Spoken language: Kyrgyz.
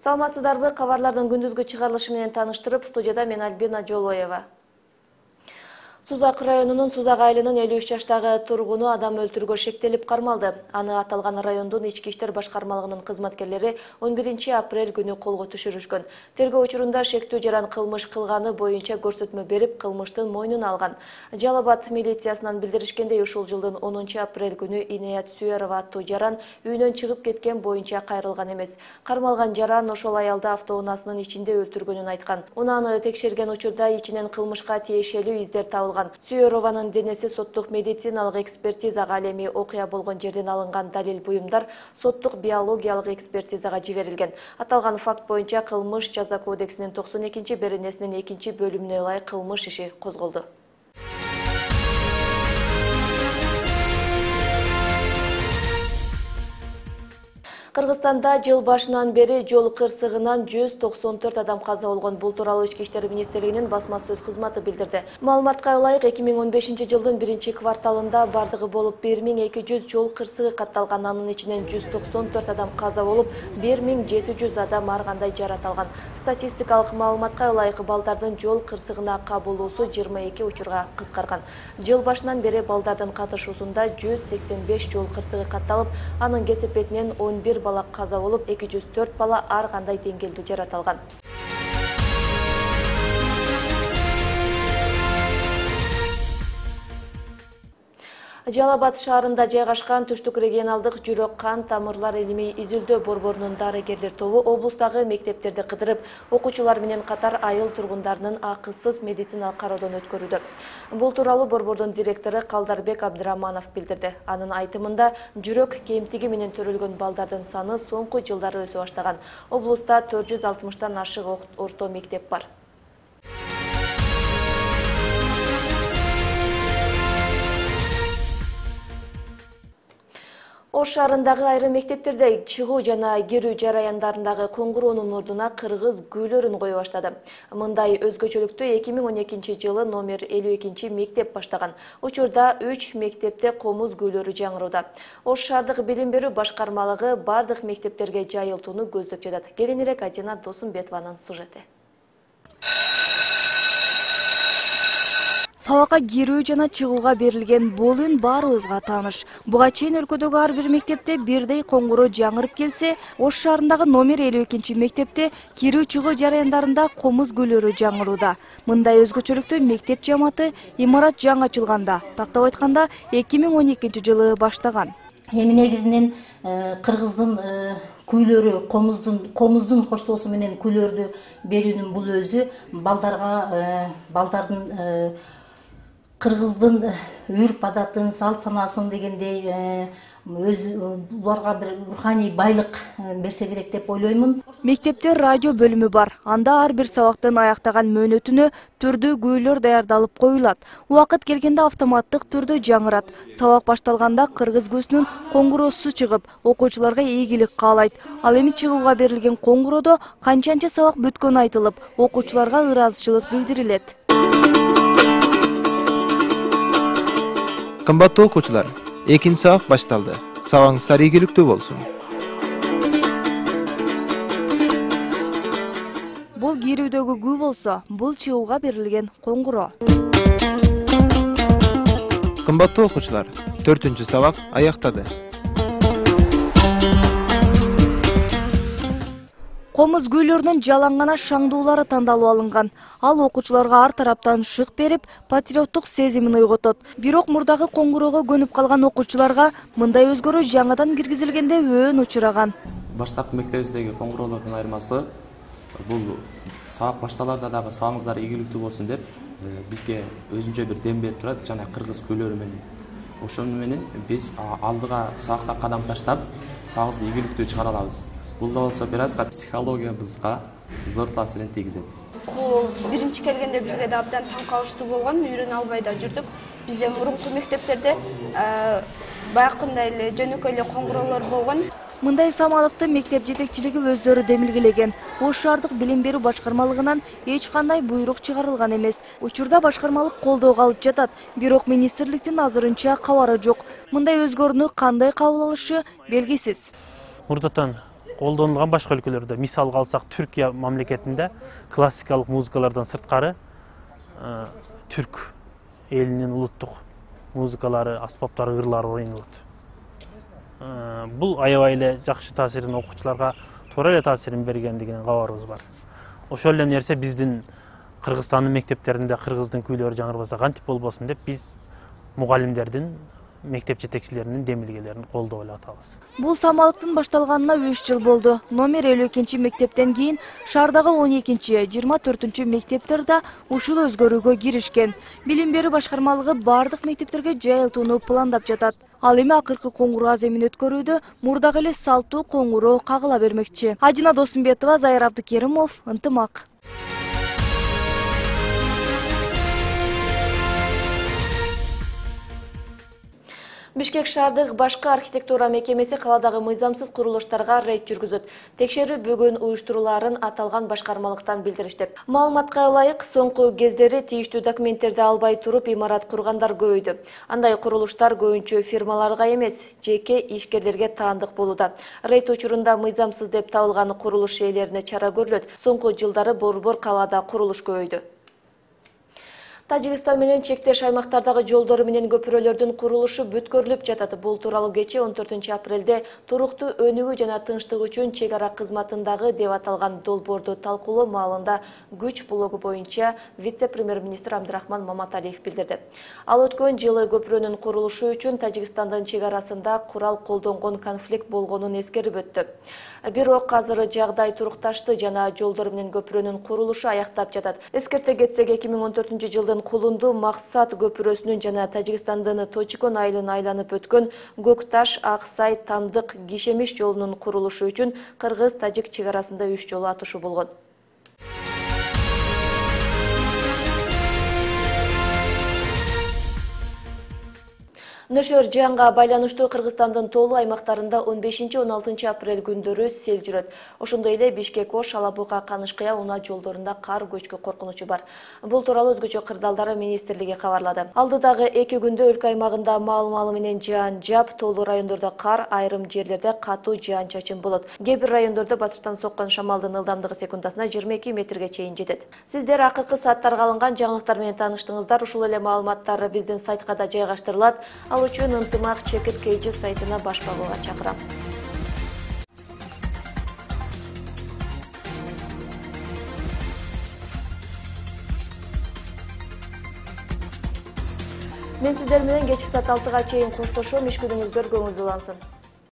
Саламатсыздарбы, кабарлардын күндүзгү чыгарылышы менен таныштырып, студияда мен Альбина Жолоева. Сузак районунун Сузак айылынын 53 жаштагы тургуну адам өлтүрүүгө шектелип кармалды. Аны аталган райондун ички иштер башкармалыгынын кызматкерлери 11 апрель күнү колго түшүрүшкөн. Тергөө учурунда шектүү жаран кылмыш кылганы боюнча көрсөтмө берип, кылмыштын мойнуна алган. Жалал Абад милициясынан билдиришкендей, ушул жылдын 10 апрель күнү Инаят Сүйөрова аттуу жаран үйүнөн чыгып кеткен боюнча кайрылган эмес. Кармалган жаран ошол аялды автоунаасынын ичинде өлтүргөнүн айткан. Унааны текшерген учурда ичинен кылмышка тиешелүү издер табылган. Сүйөрованын денеси соттук медициналык экспертизага, ал эми окуя болгон жерден алынган далил буюмдар соттук биологиялык экспертизага жиберилген. Аталган факт боюнча кылмыш жаза кодексинин 92-беренесинин 2-бөлүмүнө ылайык кылмыш иши козголду. Кыргызстанда жыл башынан бери жол кырсыгынан 194 адам каза болгон. Бул тууралуу Ички иштер министрлигинин басма сөз кызматы билдирди. Маалыматка ылайык 2015 жылдын 1-кварталында бардыгы болуп 1200 жол кырсыгы катталган. Анын ичинен 194 адам каза болуп, 1700 адам ар кандай жарат алган. Статистикалык маалыматка ылайык балдардын жол кырсыгына кабылуусу 22 учурга кыскарган. Жыл башынан бери балдардын катышуусунда 185 жол кырсыгы катталып, анын кесепетинен 11 бала каза болуп, 204 бала ар кандай деңгээлде жарат алган. Жалал Абад шаарында жайгашкан Түштүк регионалдык жүрөк кан тамырлар илимий изилдөө борборунун дарыгерлер тобу облустагы мектептерди кыдырып, окуучулар менен катар айыл тургундарынын акысыз медициналык кароодон өткөрүүдө. Бул тууралуу борбордун директору Калдарбек Абдыраманов билдирди. Анын айтымында, жүрөк кемтиги менен төрөлгөн балдардын саны соңку жылдары өсө баштаган. Облуста 460тан ашык орто мектеп бар. Ош шаарындагы айрым мектептерде чыгуу жана кирүү жараяндарындагы коңгуроонун ордуна кыргыз күйлөрүн кое баштады. Мындай өзгөчөлүктү 2012 жылы номер 52 мектеп баштаган. Учурда 3 мектепте комуз күйлөрү жаңырууда. Ош шаардык билим берүү башкармалыгы бардык мектептерге жайылтууну көздөп жатат. Кененирээк Адина Досумбетованын сюжети. Сабакка кирүү жана чыгууга берилген бул үн баарыбызга тааныш. Буга чейин өлкөдөгү ар бир мектепте бирдей коңгуроо жаңырып келсе, Ош шаарындагы номер 52 мектепте кирүү чыгуу жараяндарында комуз күйлөрү жаңырууда. Мындай өзгөчөлүктү мектеп жамааты имарат жаңы ачылганда, тактап айтканда 2012 жылы баштаган. Эми негизинен кыргыздын күйлөрү, комуздун коштоосу менен күйлөрдү берүүнүн бул өзү балдардын кыргыздын үрп адатын, салт санаасын дегендей буларга бир руханий байлык берсе керек деп ойлоймун. Мектепте радио бөлүмү бар. Анда ар бир сабактын аяктаган мөөнөтүнө түрдүү күйлөр даярдалып коюлат. Убакыт келгенде автоматтык түрдө жаңырат. Сабак башталганда кыргыз көсүнүн коңгуроосу чыгып, окуучуларга ийгилик каалайт. Ал эми чыгууга берилген коңгуроодо канчанча сабак бүткөнү айтылып, окуучуларга ыраазычылык билдирилет. Кымбаттуу окуучулар, экинчи сабак башталды. Сабагыңыздар ийгиликтүү болсун. Бул кирүүдөгү күү болсо, бул чыгууга берилген коңгуроо. Кымбаттуу окуучулар, 4-чү сабак аяктады. Комуз күйлөрүнүн жалаңгана шаңдуулары тандалып алынган. Ал окуучуларга ар тараптан шык берип, патриоттук сезимин ойготот. Бирок мурдагы коңгуроого көнүп калган окуучуларга мындай өзгөрүү жаңадан киргизилгенде өөн учураган. Баштапкы мектебибиздеги коңгуроолордун айырмасы бул сабак башталарда дагы сабагыңыздар ийгиликтүү болсун деп бизге өзүнчө бир дем берип турат жана кыргыз күйлөрү менен. Ошону менен биз алдыга сабакта кадам таштап, сабагыбызды ийгиликтүү чыгара алабыз. Бул да болсо бир азга психологиябызга зор таасирин тийгизет. Бул биринчи келгенде бизге да абдан таң калыштуу болгон, үйрөнө албай да жүрдүк. Бизде мурунку мектептерде баягындай эле жөнөкөй эле коңгуроолор болгон. Мындай самалыкты мектеп жетекчилиги өздөрү демилгелеген. Ош шаардык билим берүү башкармалыгынан эч кандай буйрук чыгарылган эмес. Учурда башкармалык колдоого алып жатат, бирок министрликтин азырынча кабары жок. Мындай өзгөрүүнү кандай кабыл алышы белгисиз. Мурдатан колдонулган башка өлкөлөрдө. Мисалга алсак, Түркия мамлекетинде классикалык музыкалардан сырткары түрк элинин улуттук музыкалары, аспаптары, ырлары ойнолот. Бул аябай эле жакшы таасирин окуучуларга туура эле таасирин бергендигинен кабарыбыз бар. Ошол эле нерсе биздин Кыргызстандын мектептеринде кыргыздын күйлөрү жаңырбаса кантип болбосун деп биз мугалимдердин, мектеп жетекчилеринин демилгелерин колдоп эле атабыз. Бул самалыктын башталганына 3 жыл болду. Номер 52 мектептен кийин шаардагы 12-24 мектептер да ушул өзгөрүүгө киришкен. Билим берүү башкармалыгы бардык мектептерге жайылтууну пландап жатат. Ал эми акыркы коңгуроо аземин өткөрүүдө мурдагы эле салттуу коңгуроо кагыла бермекчи. Адина Досумбетова, Зайыр Абдыкеримов, Ынтымак. Бишкек шаардык башкы архитектура мекемеси каладагы мыйзамсыз курулуштарга рейд жүргүзөт. Текшерүү бүгүн уюштурулаарын аталган башкармалыктан билдиришти. Маалыматка ылайык, соңку кездери тийиштүү документтерди албай туруп имарат кургандар көбөйдү. Андай курулуштар көбүнчө фирмаларга эмес, жеке ишкерлерге таандык болууда. Рейд учурунда мыйзамсыз деп табылган курулуш ээлерине чара көрүлөт. Соңку жылдары борбор калаада курулуш көбөйдү. Тажикстан менен чектеш аймактардагы жолдор менен көпүрөлөрдүн курулушу бүткөрүлүп жатат. Бул тууралуу кечээ 14 апрелде туруктуу өнүгүү жана тынчтык үчүн чек ара кызматындагы деп аталган долбоорду талкуулоо маалында күч блогу боюнча вице-премьер-министр Абдрахман Маматалиев билдирди. Ал өткөн жылы көпүрөнүн курулушу үчүн Тажикстандын чек арасында курал колдонгон конфликт болгонун эскерип өттү. Бирок азыр жагдай турукташты жана жолдор менен көпүрөнүн курулушу аяктап жатат. Эскерте кетсек, 2014 жылдын Кулунду Максат көпүрөсүнүн жана Тажикстандын Точкон айылын айланып өткөн Көкташ, Аксай, Тамдык, Кишемиш жолунун курулушу үчүн кыргыз-тажик чек арасында 3 жолу атышуу болгон. Нөшөр жаанга байланыштуу Кыргызстандын тоолуу аймактарында 15-16 апрель күндөрү сел жүрөт. Ошондой эле Бишкек-Ош, Алабуга, Канышкыя, Уна жолдорунда кар көчкү коркунучу бар. Бул тууралуу өзгөчө кырдаалдары министрлиги кабарлады. Алдыдагы 2 күндө өлкө аймагында маал-маалы менен жаан жаап, тоолуу райондордо кар, айрым жерлерде катуу жаан-чачын болот. Кээ бир райондордо батыштан соккон шамалдын ылдамдыгы секундасына 22 метрге чейин жетет. Сиздер акыркы сааттарга алынган жаңылыктар менен тааныштыңыздар. Ушул эле маалыматтар биздин сайтка да жайгаштырылат. Ал үчүн Ынтымак Чекит Кейжи сайтына баш багууга чакырам. Мен сиздер менен кечки саат 6-га чейин коштошом. Иш күнүңүздөр көңүлдүү улансын.